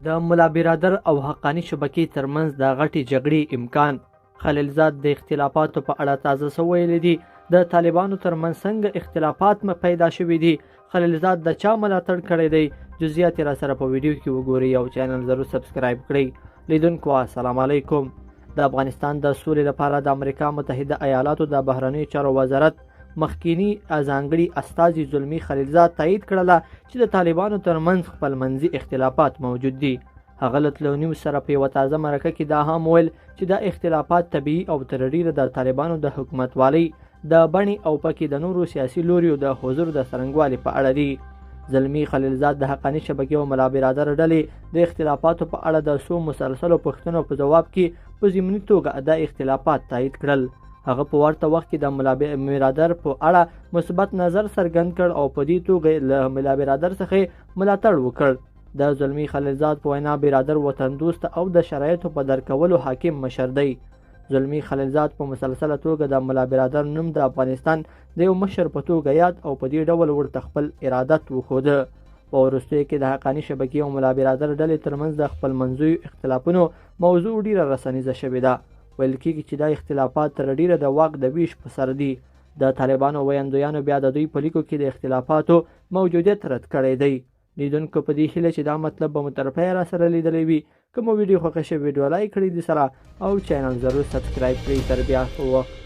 د ملا برادر او حقانی شبکې ترمنځ د غټې جګړې امکان. خلیلزاد د اختلافاتو په اړه تازه څه ویلي دي؟ د طالبانو ترمنځ څنګه اختلافات پیدا شوي دي؟ خلیلزاد د چا ملاتړ کړی دی؟ جزئیات را سره په ویډیو کې وګورئ او چینل ضرور سبسکرایب کړئ. لیدونکو السلام علیکم. د افغانستان د سولې لپاره د امریکا متحده ایالاتو د بهرنیو چارو وزارت مخکینی ځانګړي استازي زلمي خلیلزاد تایید کړله چې د طالبانو ترمنځ خپلمنځي اختلافات موجود دي. هغه له تلو نیوز سره په یوه تازه مرکه کې دا هم ویل چې دا اختلافات طبیعي او تر ډیره د طالبانو د حکومتوالۍ د بڼې او پکې د نورو سیاسي لوریو د حضور د څرنګوالي په اړه دي. زلمي خلیلزاد د حقانی شبکې او ملا برادر ډلې د اختلافاتو په اړه د څو مسلسلو پوښتنو په ځواب کې په ضمني توګه دا اختلافات تایید کړل. هغه په ورته وخت کې د ملا برادر په اړه مثبت نظر څرګند کړ او په دې توګه له ملا برادر څخه ملاتړ وکړ. د زلمي خلیلزاد په وینا برادر وطن دوست او د شرایطو په درک کولو حاکم مشر دی. زلمي خلیلزاد په مسلسله توګه د ملا برادر نوم د افغانستان د یو مشر په توګه یاد او په دې ډول ورته خپل ارادت وښوده. په وروستیو کې د حقانی شبکې او ملا برادر ډلې ترمنځ د خپلمنځیو اختلافونو موضوع ډیره رسنیزه شوې ده. ویل کېږي چې دا اختلافات تر ډیره د واک د ویش په سر دي. د طالبانو ویاندویانو بیا د دوی په لیکو کې د اختلافاتو موجودیت رد کړی دی. لیدونکو په دې هیله چې دا مطلب به مو تر پایه را سره لیدلی وي. که مو ویډیو خوښه شوې ویډیو لایک کړئ د سره او چینل ضرور سبسکرایب کړئ. تر بیا ښه وخت.